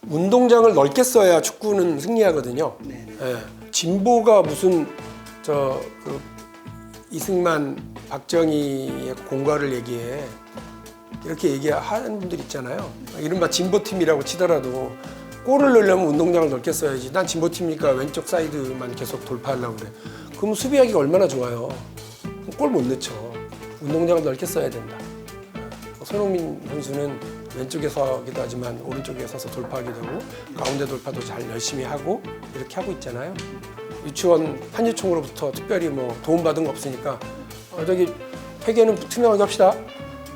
운동장을 넓게 써야 축구는 승리하거든요. 네. 예. 진보가 무슨 이승만, 박정희의 공과를 얘기해. 이렇게 얘기하는 분들 있잖아요. 이른바 진보팀이라고 치더라도 골을 넣으려면 운동장을 넓게 써야지. 난 진보팀이니까 왼쪽 사이드만 계속 돌파하려고 그래. 그럼 수비하기가 얼마나 좋아요. 골 못 넣죠. 운동장을 넓게 써야 된다. 손흥민 선수는 왼쪽에 서기도 하지만 오른쪽에 서서 돌파하기도 하고 가운데 돌파도 잘 열심히 하고 이렇게 하고 있잖아요. 유치원 한유총으로부터 특별히 뭐 도움받은 거 없으니까 저기 회계는 투명하게 합시다.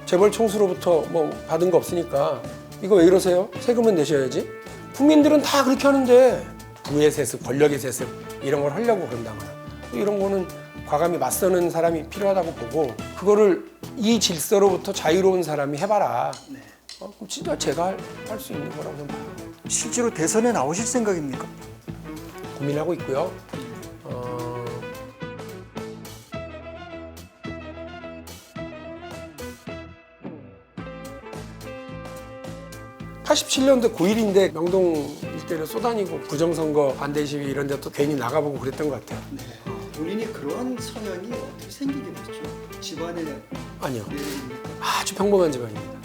재벌 총수로부터 뭐 받은 거 없으니까 이거 왜 이러세요? 세금은 내셔야지. 국민들은 다 그렇게 하는데 부의 세습, 권력의 세습 이런 걸 하려고 그런다고요. 이런 거는 과감히 맞서는 사람이 필요하다고 보고 그거를 이 질서로부터 자유로운 사람이 해봐라. 네. 그럼 진짜 제가 할 수 있는 거라고 좀 봐요. 실제로 대선에 나오실 생각입니까? 고민하고 있고요. 87년도 9.11인데 명동 일대를 쏘다니고 부정선거 반대 시위 이런 데 또 괜히 나가보고 그랬던 것 같아요. 네. 본인이 그런 성향이 어떻게 생기게 됐죠? 집안에 아니요. 내립니까? 아주 평범한 집안입니다.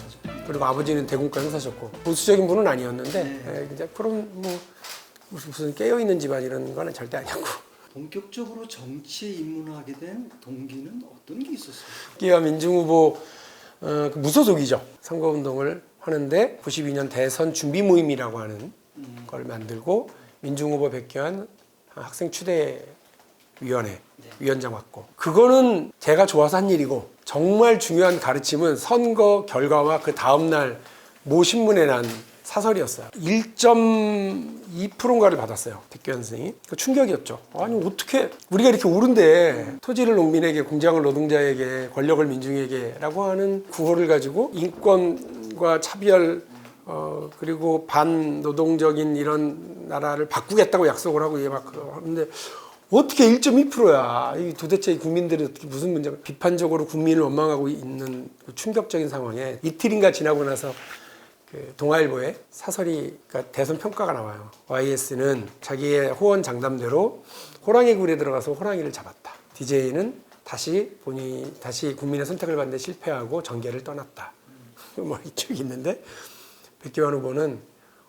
그리고 아버지는 대공과 형사셨고 보수적인 분은 아니었는데 네. 이제 그런 뭐 무슨 깨어있는 집안 이런 거는 절대 아니었고 본격적으로 정치에 입문하게 된 동기는 어떤 게 있었어요? 기아 민중후보 무소속이죠. 선거운동을 하는데 92년 대선 준비 모임이라고 하는 걸 만들고 민중후보 백교한 학생 추대위원회 위원장 맡고 그거는 제가 좋아서 한 일이고 정말 중요한 가르침은 선거 결과와 그 다음날 모 신문에 난 사설이었어요. 1.2%인가를 받았어요. 백교환 선생이. 그 충격이었죠. 아니 어떻게 우리가 이렇게 옳은데 토지를 농민에게 공장을 노동자에게 권력을 민중에게 라고 하는 구호를 가지고 인권과 차별 그리고 반노동적인 이런 나라를 바꾸겠다고 약속을 하고 막 하는데 어떻게 1.2%야. 도대체 국민들이 어떻게 무슨 문제가 비판적으로 국민을 원망하고 있는 충격적인 상황에 이틀인가 지나고 나서 동아일보에 사설이 그러니까 대선 평가가 나와요. YS는 자기의 호언 장담대로 호랑이 굴에 들어가서 호랑이를 잡았다. DJ는 다시 국민의 선택을 받는데 실패하고 정계를 떠났다. 뭐 이쪽이 있는데 백교환 후보는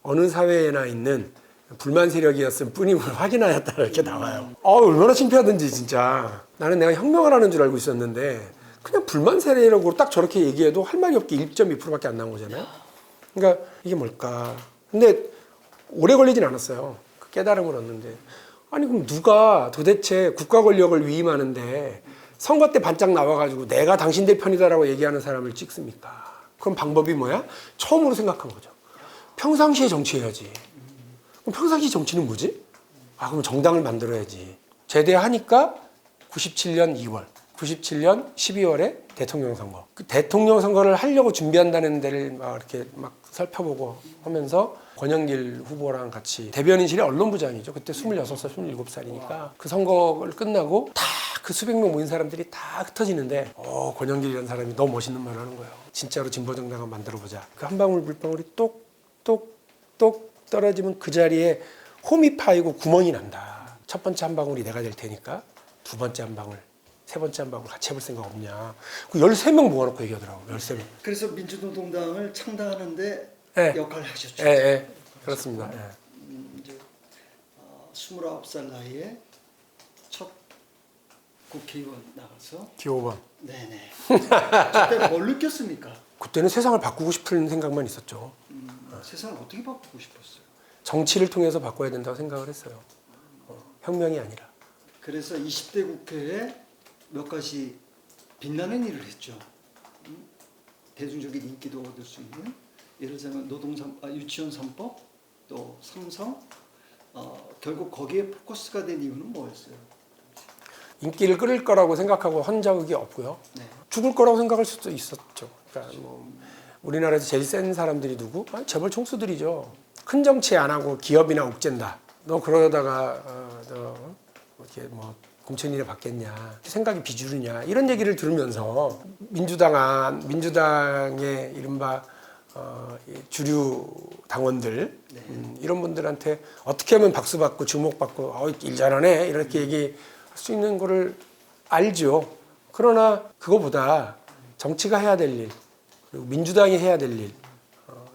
어느 사회에나 있는 불만 세력이었을 뿐임을 확인하였다 이렇게 나와요. 얼마나 창피하든지 진짜. 나는 내가 혁명을 하는 줄 알고 있었는데 그냥 불만 세력으로 딱 저렇게 얘기해도 할 말이 없게 1.2%밖에 안 나온 거잖아요. 그러니까 이게 뭘까? 근데 오래 걸리진 않았어요. 그 깨달음을 얻는데. 아니 그럼 누가 도대체 국가 권력을 위임하는데 선거 때 반짝 나와가지고 내가 당신들 편이다라고 얘기하는 사람을 찍습니까? 그럼 방법이 뭐야? 처음으로 생각한 거죠. 평상시에 정치해야지. 그럼 평상시 정치는 뭐지? 그럼 정당을 만들어야지. 제대하니까 97년 2월, 97년 12월에 대통령 선거. 그 대통령 선거를 하려고 준비한다는 데를 막 이렇게 막 살펴보고 하면서 권영길 후보랑 같이 대변인실의 언론부장이죠. 그때 26살, 27살이니까 그 선거를 끝나고 다 그 수백 명 모인 사람들이 다 흩어지는데 권영길이라는 사람이 너무 멋있는 말을 하는 거예요. 진짜로 진보정당을 만들어보자. 그 한 방울 물방울이 똑똑똑 떨어지면 그 자리에 홈이 파이고 구멍이 난다. 첫 번째 한 방울이 내가 될 테니까 두 번째 한 방울, 세 번째 한 방울 같이 해볼 생각 없냐. 그 13명 모아놓고 얘기하더라고. 13명. 그래서 민주노동당을 창당하는데 네. 역할을 하셨죠. 네. 그렇습니다. 네. 이제 29살 나이에 첫 국회의원 나가서 기호번. 네네. 그때 뭘 느꼈습니까? 그때는 세상을 바꾸고 싶은 생각만 있었죠. 세상을 어떻게 바꾸고 싶었어요? 정치를 통해서 바꿔야 된다고 생각을 했어요. 혁명이 아니라. 그래서 20대 국회에 몇 가지 빛나는 일을 했죠. 대중적인 인기도 얻을 수 있는 예를 들자면 유치원 3법 또 삼성 결국 거기에 포커스가 된 이유는 뭐였어요? 인기를 끌을 거라고 생각하고 한 적이 없고요. 네. 죽을 거라고 생각할 수도 있었죠. 그러니까 뭐 우리나라에서 제일 센 사람들이 누구? 재벌 총수들이죠. 큰 정치 안 하고 기업이나 옥죄다. 너 그러다가 너 이렇게 뭐 공천이나 받겠냐? 생각이 비주류냐? 이런 얘기를 들으면서 민주당의 이른바 이 주류 당원들 이런 분들한테 어떻게 하면 박수 받고 주목받고 일 잘하네 이렇게 얘기할 수 있는 거를 알죠. 그러나 그거보다 정치가 해야 될 일, 그리고 민주당이 해야 될 일,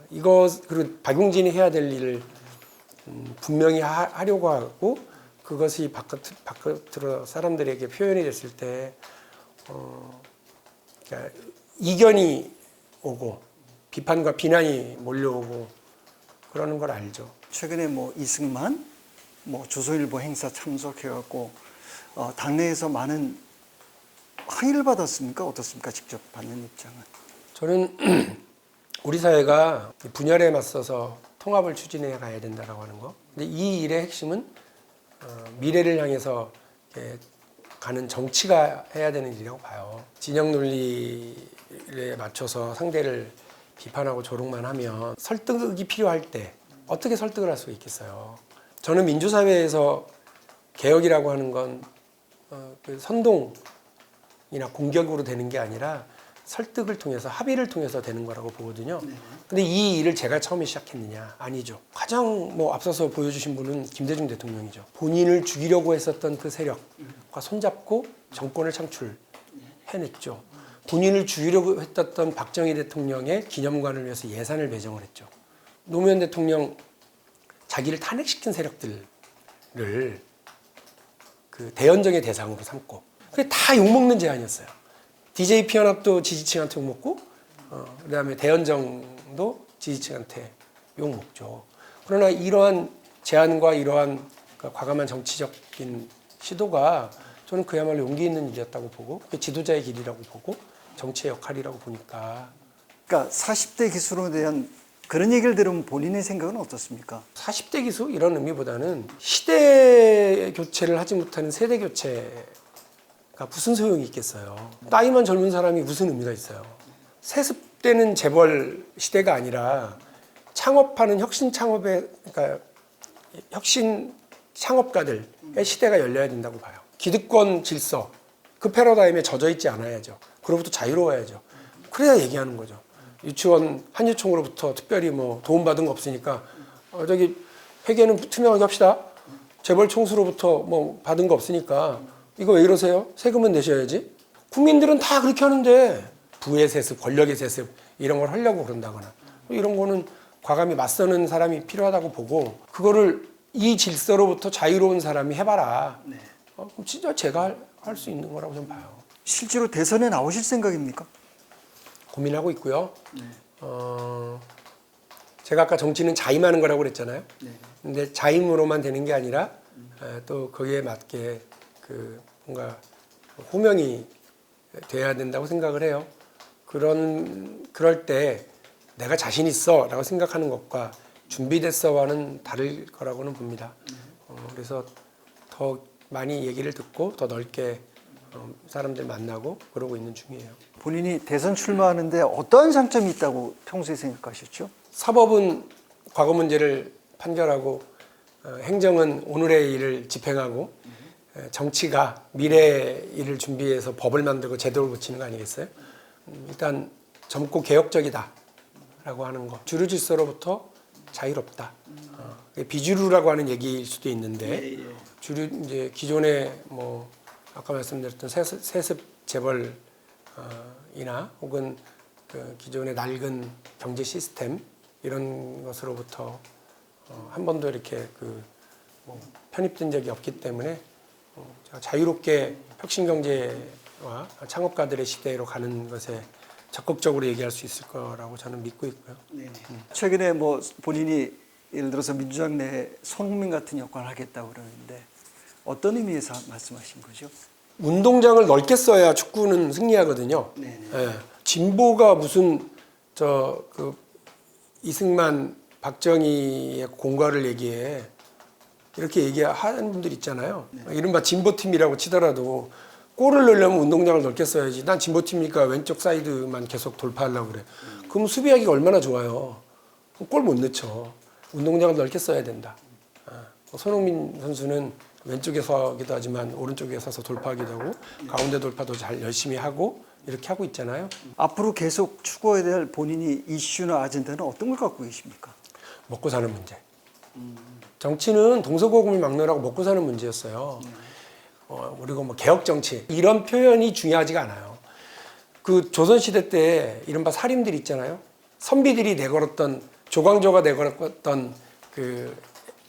그리고 박용진이 해야 될 일을 분명히 하려고 하고 그것이 바깥으로 사람들에게 표현이 됐을 때 그러니까 이견이 오고 비판과 비난이 몰려오고 그러는 걸 알죠. 최근에 뭐 이승만, 뭐 조선일보 행사 참석해갖고 당내에서 많은 항의를 받았습니까? 어떻습니까? 직접 받는 입장은? 저는 우리 사회가 분열에 맞서서 통합을 추진해 가야 된다라고 하는 거. 근데 이 일의 핵심은 미래를 향해서 가는 정치가 해야 되는 일이라고 봐요. 진영 논리에 맞춰서 상대를 비판하고 조롱만 하면 설득이 필요할 때 어떻게 설득을 할 수가 있겠어요. 저는 민주사회에서 개혁이라고 하는 건 그 선동이나 공격으로 되는 게 아니라 설득을 통해서 합의를 통해서 되는 거라고 보거든요. 근데 이 일을 제가 처음에 시작했느냐? 아니죠. 가장 앞서서 보여주신 분은 김대중 대통령이죠. 본인을 죽이려고 했었던 그 세력과 손잡고 정권을 창출해냈죠. 본인을 죽이려고 했었던 박정희 대통령의 기념관을 위해서 예산을 배정을 했죠. 노무현 대통령 자기를 탄핵시킨 세력들을 그 대연정의 대상으로 삼고 그게 다 욕먹는 제안이었어요. DJ 피연합도 지지층한테 욕먹고 그다음에 대연정도 지지층한테 욕먹죠. 그러나 이러한 제안과 이러한 과감한 정치적인 시도가 저는 그야말로 용기 있는 일이었다고 보고 그게 지도자의 길이라고 보고 정치의 역할이라고 보니까. 그러니까 40대 기수로 대한 그런 얘기를 들으면 본인의 생각은 어떻습니까? 40대 기수 이런 의미보다는 시대 교체를 하지 못하는 세대 교체가 무슨 소용이 있겠어요. 나이만 젊은 사람이 무슨 의미가 있어요. 세습되는 재벌 시대가 아니라 창업하는 혁신 창업의 그러니까 혁신 창업가들의 시대가 열려야 된다고 봐요. 기득권 질서 그 패러다임에 젖어 있지 않아야죠. 그로부터 자유로워야죠. 그래야 얘기하는 거죠. 유치원 한유총으로부터 특별히 도움 받은 거 없으니까 저기 회계는 투명하게 합시다. 재벌 총수로부터 받은 거 없으니까 이거 왜 이러세요? 세금은 내셔야지. 국민들은 다 그렇게 하는데 부의 세습, 권력의 세습 이런 걸 하려고 그런다거나 이런 거는 과감히 맞서는 사람이 필요하다고 보고 그거를 이 질서로부터 자유로운 사람이 해봐라. 그럼 진짜 제가 할 수 있는 거라고 저는 봐요. 실제로 대선에 나오실 생각입니까? 고민하고 있고요. 제가 아까 정치는 자임하는 거라고 그랬잖아요. 근데 자임으로만 되는 게 아니라 또 거기에 맞게 뭔가 호명이 돼야 된다고 생각을 해요. 그럴 때 내가 자신 있어라고 생각하는 것과 준비됐어와는 다를 거라고는 봅니다. 그래서 더 많이 얘기를 듣고 더 넓게 사람들 만나고 그러고 있는 중이에요. 본인이 대선 출마하는데 어떠한 장점이 있다고 평소에 생각하셨죠? 사법은 과거 문제를 판결하고 행정은 오늘의 일을 집행하고 정치가 미래의 일을 준비해서 법을 만들고 제도를 고치는 거 아니겠어요? 일단 젊고 개혁적이다라고 하는 거. 주류 질서로부터 자유롭다. 비주류라고 하는 얘기일 수도 있는데 주류 이제 기존의 아까 말씀드렸던 세습 재벌 이나 혹은 그 기존의 낡은 경제 시스템 이런 것으로부터 한 번도 이렇게 편입된 적이 없기 때문에 제가 자유롭게 혁신 경제와 창업가들의 시대로 가는 것에 적극적으로 얘기할 수 있을 거라고 저는 믿고 있고요. 최근에 본인이 예를 들어서 민주당 내 손흥민 같은 역할을 하겠다고 그러는데 어떤 의미에서 말씀하신 거죠? 운동장을 넓게 써야 축구는 승리하거든요. 진보가 무슨 이승만, 박정희의 공과를 얘기해 이렇게 얘기하는 분들 있잖아요. 이른바 진보팀이라고 치더라도 골을 넣으려면 운동장을 넓게 써야지. 난 진보팀이니까 왼쪽 사이드만 계속 돌파하려고 그래. 그럼 수비하기가 얼마나 좋아요. 골 못 넣죠. 운동장을 넓게 써야 된다. 손흥민 선수는 왼쪽에 서기도 하지만 오른쪽에 서서 돌파하기도 하고 가운데 돌파도 잘 열심히 하고 이렇게 하고 있잖아요. 앞으로 계속 추구해야 될 본인이 이슈나 아젠다는 어떤 걸 갖고 계십니까? 먹고 사는 문제. 정치는 동서고금을 막론하고 먹고 사는 문제였어요. 그리고 뭐 개혁 정치 이런 표현이 중요하지가 않아요. 그 조선시대 때 이른바 살인들 있잖아요. 선비들이 내걸었던 조광조가 내걸었던 그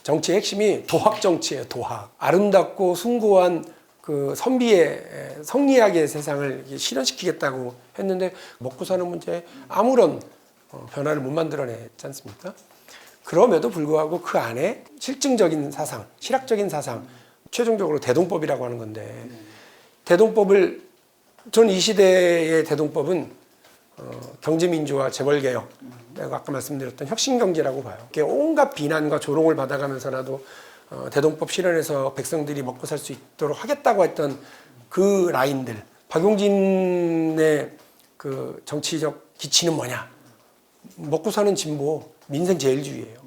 정치의 핵심이 도학 정치예요. 도학. 아름답고 숭고한 그 선비의 성리학의 세상을 실현시키겠다고 했는데 먹고 사는 문제에 아무런 변화를 못 만들어냈지 않습니까? 그럼에도 불구하고 그 안에 실증적인 사상, 실학적인 사상, 최종적으로 대동법이라고 하는 건데 대동법을 전 이 시대의 대동법은 경제민주화, 재벌개혁, 내가 아까 말씀드렸던 혁신경제라고 봐요. 온갖 비난과 조롱을 받아가면서라도 대동법 실현해서 백성들이 먹고 살 수 있도록 하겠다고 했던 그 라인들. 박용진의 그 정치적 기치는 뭐냐? 먹고 사는 진보, 민생 제일주의예요.